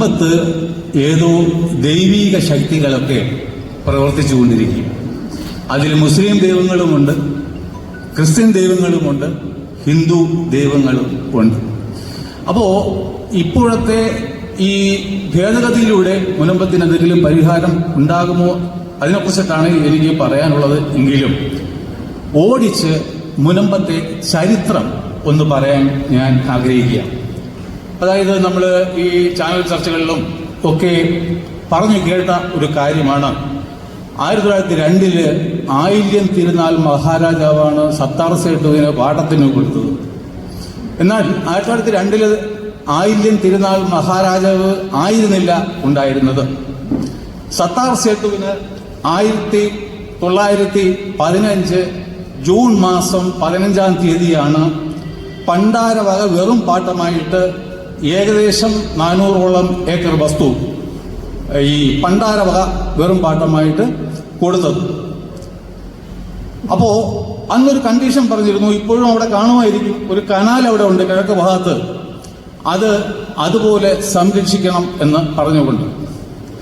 മുനമ്പത്ത് ഏതോ ദൈവീക ശക്തികളൊക്കെ പ്രവർത്തിച്ചുകൊണ്ടിരിക്കും. അതിൽ മുസ്ലിം ദൈവങ്ങളുമുണ്ട്, ക്രിസ്ത്യൻ ദൈവങ്ങളുമുണ്ട്, ഹിന്ദു ദൈവങ്ങളും ഉണ്ട്. അപ്പോൾ ഇപ്പോഴത്തെ ഈ ഭേദഗതിയിലൂടെ മുനമ്പത്തിന് എന്തെങ്കിലും പരിഹാരം ഉണ്ടാകുമോ അതിനെക്കുറിച്ചിട്ടാണ് എനിക്ക് പറയാനുള്ളത്. എങ്കിലും ഓടിച്ച് മുനമ്പത്തെ ചരിത്രം ഒന്ന് പറയാൻ ഞാൻ ആഗ്രഹിക്കുക. അതായത് നമ്മൾ ഈ ചാനൽ ചർച്ചകളിലും ഒക്കെ പറഞ്ഞു കേട്ട ഒരു കാര്യമാണ്, 1902 ആയില്യം തിരുനാൾ മഹാരാജാവാണ് സത്താർ സേട്ടുവിന് പാട്ടത്തിന് കൊടുത്തത്. എന്നാൽ 1902 ആയില്യം തിരുനാൾ മഹാരാജാവ് ആയിരുന്നില്ല ഉണ്ടായിരുന്നത്. സത്താർ സേട്ടുവിന് 1915 ജൂൺ മാസം 15-ാം തീയതിയാണ് പണ്ടാരവക വെറും പാട്ടമായിട്ട് ഏകദേശം 400ഓളം ഏക്കർ വസ്തു ഈ പണ്ടാരവക വെറും പാട്ടമായിട്ട് കൊടുത്തത്. അപ്പോ അന്നൊരു കണ്ടീഷൻ പറഞ്ഞിരുന്നു, ഇപ്പോഴും അവിടെ കാണുമായിരിക്കും, ഒരു കനാൽ അവിടെ ഉണ്ട് കിഴക്ക് ഭാഗത്ത്, അത് അതുപോലെ സംരക്ഷിക്കണം എന്ന് പറഞ്ഞുകൊണ്ട്.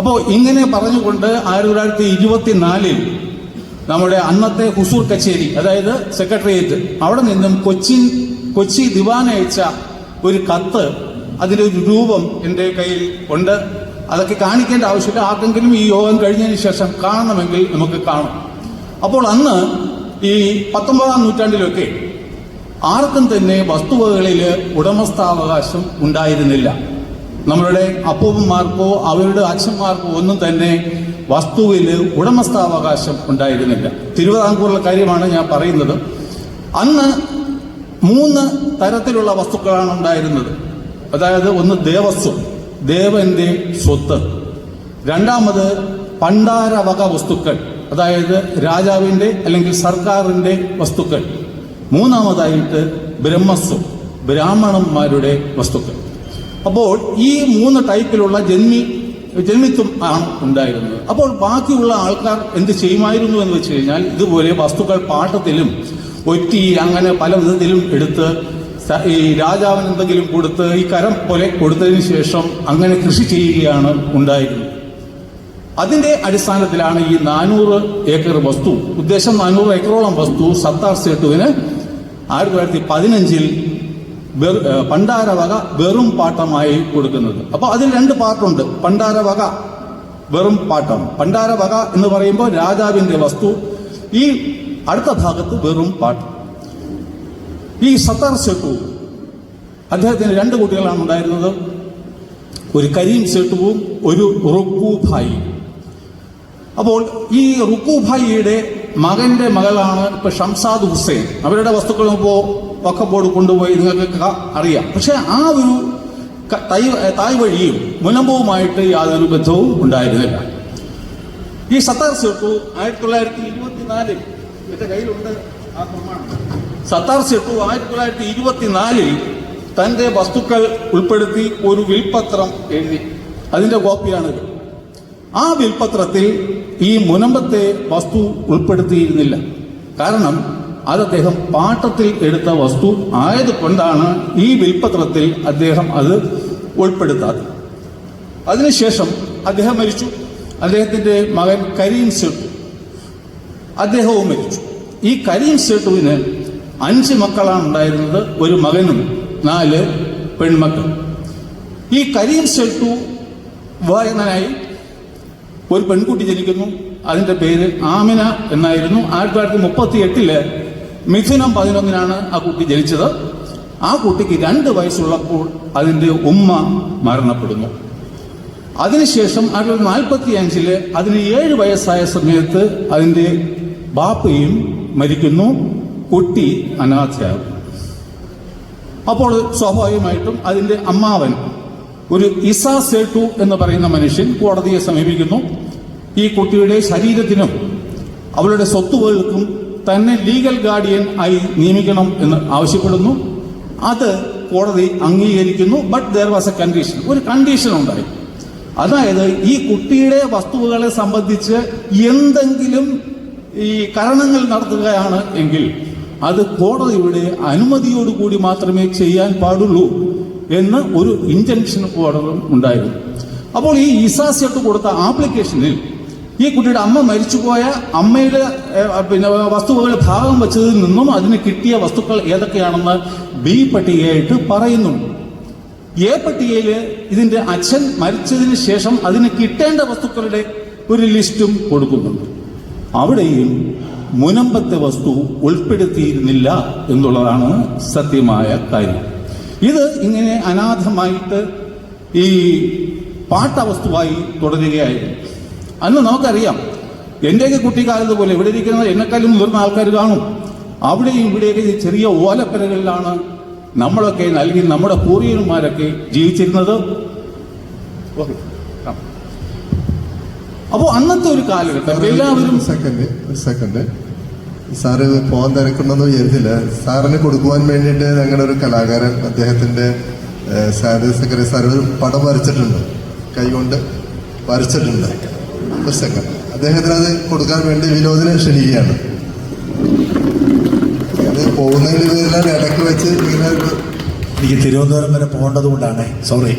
അപ്പോൾ ഇങ്ങനെ പറഞ്ഞുകൊണ്ട് 1924 നമ്മുടെ അന്നത്തെ ഹുസൂർ കച്ചേരി, അതായത് സെക്രട്ടേറിയറ്റ്, അവിടെ നിന്നും കൊച്ചി ദിവാൻ അയച്ച ഒരു കത്ത്, അതിൻ്റെ ഒരു രൂപം എൻ്റെ കയ്യിൽ ഉണ്ട്. അതൊക്കെ കാണിക്കേണ്ട ആവശ്യമില്ല, ആർക്കെങ്കിലും ഈ യോഗം കഴിഞ്ഞതിന് ശേഷം കാണണമെങ്കിൽ നമുക്ക് കാണാം. അപ്പോൾ അന്ന് ഈ 19-ാം നൂറ്റാണ്ടിലൊക്കെ ആർക്കും തന്നെ വസ്തുവകകളിൽ ഉടമസ്ഥാവകാശം ഉണ്ടായിരുന്നില്ല. നമ്മളുടെ അപ്പൂപ്പന്മാർക്കോ അവരുടെ അച്ഛന്മാർക്കോ ഒന്നും തന്നെ വസ്തുവിൽ ഉടമസ്ഥാവകാശം ഉണ്ടായിരുന്നില്ല. തിരുവിതാംകൂറിലെ കാര്യമാണ് ഞാൻ പറയുന്നത്. അന്ന് 3 തരത്തിലുള്ള വസ്തുക്കളാണ് ഉണ്ടായിരുന്നത്. അതായത് ഒന്ന് ദേവസ്വം, ദേവന്റെ സ്വത്ത്. രണ്ടാമത് പണ്ടാരവക വസ്തുക്കൾ, അതായത് രാജാവിന്റെ അല്ലെങ്കിൽ സർക്കാരിന്റെ വസ്തുക്കൾ. മൂന്നാമതായിട്ട് ബ്രഹ്മസ്വം, ബ്രാഹ്മണന്മാരുടെ വസ്തുക്കൾ. അപ്പോൾ ഈ 3 ടൈപ്പിലുള്ള ജന്മിത്വം ആണ് ഉണ്ടായിരുന്നത്. അപ്പോൾ ബാക്കിയുള്ള ആൾക്കാർ എന്ത് ചെയ്യുമായിരുന്നു എന്ന് വെച്ച് കഴിഞ്ഞാൽ, ഇതുപോലെ വസ്തുക്കൾ പാട്ടത്തിലും ഒറ്റി അങ്ങനെ പല വിധത്തിലും എടുത്ത് ഈ രാജാവിന് എന്തെങ്കിലും കൊടുത്ത് ഈ കരം പോലെ കൊടുത്തതിന് ശേഷം അങ്ങനെ കൃഷി ചെയ്യുകയാണ് ഉണ്ടായിരുന്നത്. അതിന്റെ അടിസ്ഥാനത്തിലാണ് ഈ 400 ഏക്കർ വസ്തു, ഉദ്ദേശം 400 ഏക്കറോളം വസ്തു സത്താർ സേട്ടുവിന് 1915 പണ്ടാരവക വെറും പാട്ടമായി കൊടുക്കുന്നത്. അപ്പോൾ അതിൽ 2 പാർട്ടുണ്ട്. പണ്ടാരവക വെറും പാട്ടം, പണ്ടാരവക എന്ന് പറയുമ്പോൾ രാജാവിന്റെ വസ്തു, ഈ അടുത്ത ഭാഗത്ത് വെറും പാട്ടം. ഈ സത്താർ സേട്ടു അദ്ദേഹത്തിന് 2 കുട്ടികളാണ് ഉണ്ടായിരുന്നത്, ഒരു കരീം സേട്ടുവും ഒരു റുക്കൂഭായി. അപ്പോൾ ഈ റുക്കൂഭായിയുടെ മകന്റെ മകളാണ് ഇപ്പൊ ഷംസാദ് ഹുസൈൻ. അവരുടെ വസ്തുക്കൾ ഇപ്പോൾ വഖഫ് കൊണ്ടുപോയി നിങ്ങൾക്ക് അറിയാം. പക്ഷെ ആ ഒരു തായ് വഴിയും മുനമ്പവുമായിട്ട് യാതൊരു ബന്ധവും ഉണ്ടായിരുന്നില്ല. ഈ സത്താർ സേട്ടു 1924 എന്റെ കയ്യിലുണ്ട് ആ പ്രമാണം. സത്താർ സേട്ടു 1924 തന്റെ വസ്തുക്കൾ ഉൾപ്പെടുത്തി ഒരു വിൽപത്രം എഴുതി. അതിന്റെ കോപ്പിയാണിത്. ആ വിൽപത്രത്തിൽ ഈ മുനമ്പത്തെ വസ്തു ഉൾപ്പെടുത്തിയിരുന്നില്ല. കാരണം അത് അദ്ദേഹം പാട്ടത്തിൽ എടുത്ത വസ്തു ആയതുകൊണ്ടാണ് ഈ വിൽപത്രത്തിൽ അദ്ദേഹം അത് ഉൾപ്പെടുത്താത്തത്. അതിനുശേഷം അദ്ദേഹം മരിച്ചു. അദ്ദേഹത്തിന്റെ മകൻ കരീം സേട്ടു അദ്ദേഹവും മരിച്ചു. ഈ കരീം സേട്ടുവിന് 5 മക്കളാണ് ഉണ്ടായിരുന്നത്, ഒരു മകനും 4 പെൺമക്കൾ. ഈ കരീം സേട്ടു വായനായി ഒരു പെൺകുട്ടി ജനിക്കുന്നു. അതിന്റെ പേര് ആമിന എന്നായിരുന്നു. 1938 മിഥുനം 11 ആ കുട്ടി ജനിച്ചത്. ആ കുട്ടിക്ക് 2 വയസ്സുള്ളപ്പോൾ അതിന്റെ ഉമ്മ മരണപ്പെടുന്നു. അതിനുശേഷം 1945 അതിന് 7 വയസ്സായ സമയത്ത് അതിന്റെ ബാപ്പയും മരിക്കുന്നു. കുട്ടി അനാഥയാകും. അപ്പോൾ സ്വാഭാവികമായിട്ടും അതിന്റെ അമ്മാവൻ, ഒരു ഇസാ സേട്ടു എന്ന് പറയുന്ന മനുഷ്യൻ, കോടതിയെ സമീപിക്കുന്നു. ഈ കുട്ടിയുടെ ശരീരത്തിനും അവളുടെ സ്വത്തുവകൾക്കും തന്നെ ലീഗൽ ഗാർഡിയൻ ആയി നിയമിക്കണം എന്ന് ആവശ്യപ്പെടുന്നു. അത് കോടതി അംഗീകരിക്കുന്നു. But there was A condition, ഒരു കണ്ടീഷൻ ഉണ്ടായി. അതായത് ഈ കുട്ടിയുടെ വസ്തുവകളെ സംബന്ധിച്ച് എന്തെങ്കിലും ഈ കരണങ്ങൾ നടത്തുകയാണ് എങ്കിൽ അത് കോടതിയുടെ അനുമതിയോടുകൂടി മാത്രമേ ചെയ്യാൻ പാടുള്ളൂ എന്ന് ഒരു ഇൻജങ്ഷൻ ഓർഡറും ഉണ്ടായിരുന്നു. അപ്പോൾ ഈ ഇസാ സേട്ടു കൊടുത്ത ആപ്ലിക്കേഷനിൽ ഈ കുട്ടിയുടെ അമ്മ മരിച്ചുപോയ അമ്മയുടെ വസ്തുക്കളുടെ ഭാഗം വെച്ചതിൽ നിന്നും അതിന് കിട്ടിയ വസ്തുക്കൾ ഏതൊക്കെയാണെന്ന് ബി പട്ടികയായിട്ട് പറയുന്നുണ്ട്. എ പട്ടികയിൽ ഇതിന്റെ അച്ഛൻ മരിച്ചതിന് ശേഷം അതിന് കിട്ടേണ്ട വസ്തുക്കളുടെ ഒരു ലിസ്റ്റും കൊടുക്കുന്നുണ്ട്. അവിടെയും മുനമ്പത്തെ വസ്തു ഉൾപ്പെടുത്തിയിരുന്നില്ല എന്നുള്ളതാണ് സത്യമായ കാര്യം. ഇത് ഇങ്ങനെ അനാഥമായിട്ട് ഈ പാട്ടവസ്തുവായി തുടരുകയായിരുന്നു. അന്ന് നമുക്കറിയാം, എന്റെയൊക്കെ കുട്ടിക്കാലത്ത് പോലെ ഇവിടെ ഇരിക്കുന്ന എന്നെക്കാളും മുതിർന്ന ആൾക്കാർ കാണും. അവിടെയും ഇവിടെയൊക്കെ ചെറിയ ഓലപ്പരകളിലാണ് നമ്മളൊക്കെ നൽകി നമ്മുടെ പൂർവികന്മാരൊക്കെ ജീവിച്ചിരുന്നത്. അപ്പോൾ അന്നത്തെ ഒരു കാലഘട്ടം എല്ലാവരും സെക്കൻഡ് സാറ് പോകാൻ തിരക്കുണ്ടെന്ന് വിചാരിച്ചില്ല. സാറിന് കൊടുക്കുവാൻ വേണ്ടിയിട്ട് ഞങ്ങളുടെ ഒരു കലാകാരൻ അദ്ദേഹത്തിന്റെ സെക്രട്ടറി സാർ ഒരു പടം വരച്ചിട്ടുണ്ട്, കൈകൊണ്ട് വരച്ചിട്ടുണ്ട്. ഒരു സെക്കൻഡ്, അദ്ദേഹത്തിന് അത് കൊടുക്കാൻ വേണ്ടി വിനോദിനെ ക്ഷണിക്കുകയാണ്. അത് പോകുന്നതിന് പേരിലാണ് ഇടയ്ക്ക് വെച്ച് ഇങ്ങനെ ഒരു എനിക്ക് തിരുവനന്തപുരം വരെ പോകേണ്ടത് കൊണ്ടാണ്, സോറി.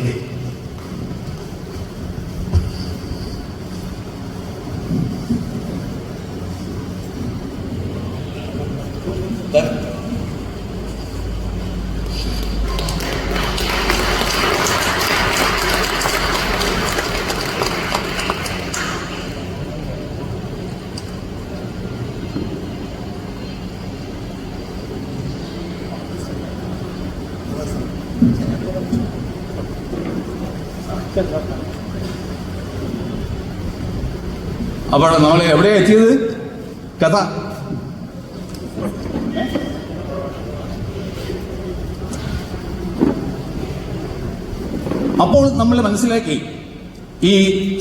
അപ്പോൾ നമ്മൾ എവിടെയാ എത്തിയത്? കഥ അപ്പോൾ നമ്മൾ മനസ്സിലാക്കി, ഈ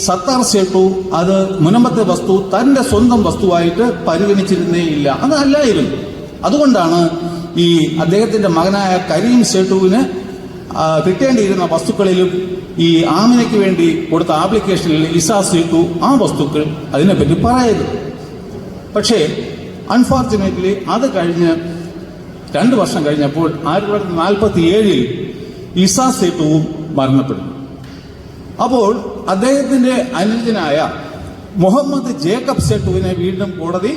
സത്താർ സേട്ടു അത് മുനമ്പത്തെ വസ്തു തന്റെ സ്വന്തം വസ്തുവായിട്ട് പരിഗണിച്ചിരുന്നേയില്ല, അതല്ലായിരുന്നു. അതുകൊണ്ടാണ് ഈ അദ്ദേഹത്തിന്റെ മകനായ കരീം സേട്ടുവിന് കിട്ടേണ്ടിയിരുന്ന വസ്തുക്കളിലും ഈ ആമിനയ്ക്ക് വേണ്ടി കൊടുത്ത ആപ്ലിക്കേഷനിൽ ഇസാ സേട്ടു ആ വസ്തുക്കൾ അതിനെപ്പറ്റി പറയരുത്. പക്ഷേ അൺഫോർച്ചുനേറ്റ്ലി അത് കഴിഞ്ഞ് 2 വർഷം കഴിഞ്ഞപ്പോൾ 1947 ഇസാ സേട്ടുവും മരണപ്പെടുന്നു. അപ്പോൾ അദ്ദേഹത്തിന്റെ അനുജനായ മുഹമ്മദ് ജേക്കബ് സേട്ടുവിനെ വീണ്ടും കോടതി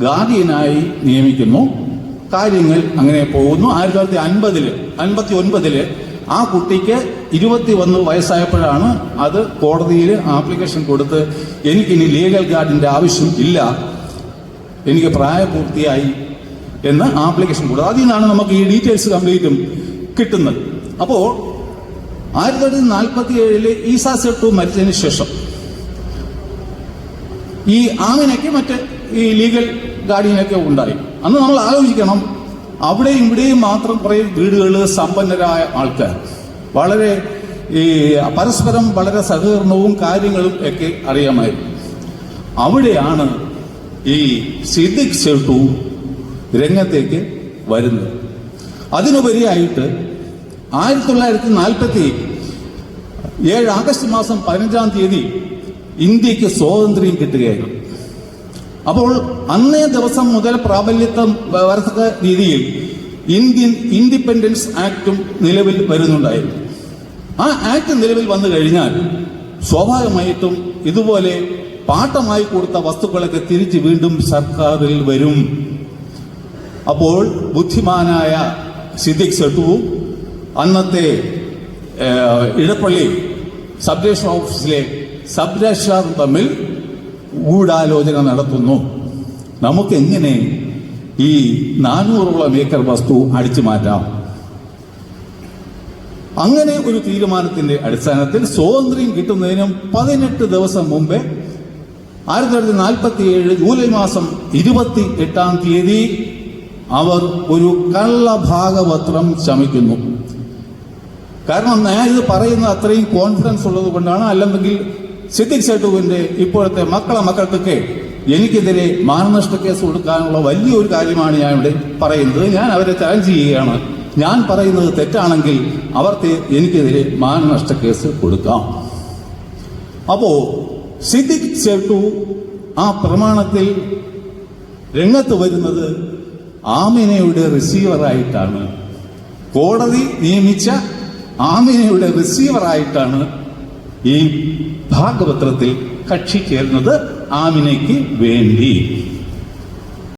ഗാർഡിയനായി നിയമിക്കുന്നു. കാര്യങ്ങൾ അങ്ങനെ പോകുന്നു. 1959 ആ കുട്ടിക്ക് 21 വയസ്സായപ്പോഴാണ് അത് കോടതിയിൽ ആപ്ലിക്കേഷൻ കൊടുത്ത് എനിക്കിനി ലീഗൽ ഗാർഡിന്റെ ആവശ്യം ഇല്ല, എനിക്ക് പ്രായപൂർത്തിയായി എന്ന് ആപ്ലിക്കേഷൻ കൊടുത്തു. അതിൽ നിന്നാണ് നമുക്ക് ഈ ഡീറ്റെയിൽസ് കംപ്ലീറ്റും കിട്ടുന്നത്. അപ്പോൾ 1947 ഈസാ സേട്ടു മരിച്ചതിന് ശേഷം ഈ ആമിനയ്ക്ക് മറ്റ് ഈ ലീഗൽ ഗാർഡിയനൊക്കെ ഉണ്ടായി. അന്ന് നമ്മൾ ആലോചിക്കണം, അവിടെയും ഇവിടെയും മാത്രം കുറേ വീടുകൾ, സമ്പന്നരായ ആൾക്കാർ, വളരെ ഈ പരസ്പരം വളരെ സഹകരണവും കാര്യങ്ങളും ഒക്കെ അറിയാമായിരുന്നു. അവിടെയാണ് ഈ സിദ്ദിഖ് സേട്ടു രംഗത്തേക്ക് വരുന്നത്. അതിനുപരിയായിട്ട് 1947 ആഗസ്റ്റ് മാസം 15-ാം തീയതി ഇന്ത്യക്ക് സ്വാതന്ത്ര്യം കിട്ടുകയായിരുന്നു. അപ്പോൾ അന്നേ ദിവസം മുതൽ പ്രാബല്യത്വം വരത്തക്ക രീതിയിൽ ഇന്ത്യൻ ഇൻഡിപെൻഡൻസ് ആക്ടും നിലവിൽ വരുന്നുണ്ടായിരുന്നു. ആ ആക്ട് നിലവിൽ വന്നു കഴിഞ്ഞാൽ സ്വാഭാവികമായിട്ടും ഇതുപോലെ പാട്ടമായി കൊടുത്ത വസ്തുക്കളൊക്കെ തിരിച്ച് വീണ്ടും സർക്കാരിൽ വരും. അപ്പോൾ ബുദ്ധിമാനായ സിദ്ദിഖ് സേട്ടുവും അന്നത്തെ ഇടപ്പള്ളി സബ് രജിസ്ട്രാർ ഓഫീസിലെ സബ് രജിസ്ട്രാറും തമ്മിൽ ഗൂഢാലോചന നടത്തുന്നു. നമുക്കെങ്ങനെ ഈ 400ഓളം ഏക്കർ വസ്തു അടിച്ചു മാറ്റാം? അങ്ങനെ ഒരു തീരുമാനത്തിന്റെ അടിസ്ഥാനത്തിൽ സ്വാതന്ത്ര്യം കിട്ടുന്നതിനും 18 ദിവസം മുമ്പേ 1947 ജൂലൈ മാസം 28-ാം തീയതി അവർ ഒരു കള്ളഭാഗപത്രം ശമിക്കുന്നു. കാരണം ഞാൻ ഇത് പറയുന്നത് അത്രയും കോൺഫിഡൻസ് ഉള്ളത് കൊണ്ടാണ്. അല്ലെങ്കിൽ സിദ്ദിഖ് സേട്ടുവിന്റെ ഇപ്പോഴത്തെ മക്കൾക്കൊക്കെ എനിക്കെതിരെ മാനനഷ്ട കേസ് കൊടുക്കാനുള്ള വലിയൊരു കാര്യമാണ് ഞാൻ ഇവിടെ പറയുന്നത്. ഞാൻ അവരെ ചാലഞ്ച് ചെയ്യുകയാണ്. ഞാൻ പറയുന്നത് തെറ്റാണെങ്കിൽ അവർക്ക് എനിക്കെതിരെ മാനനഷ്ട കേസ് കൊടുക്കാം. അപ്പോ സിദ്ദിഖ് സേട്ടു ആ പ്രമാണത്തിൽ രംഗത്ത് വരുന്നത് ആമിനയുടെ റിസീവറായിട്ടാണ്. കോടതി നിയമിച്ച ആമിനയുടെ റിസീവറായിട്ടാണ് ഈ ഭാഗപത്രത്തിൽ കക്ഷി ചേരുന്നത് ആമിനയ്ക്ക് വേണ്ടി.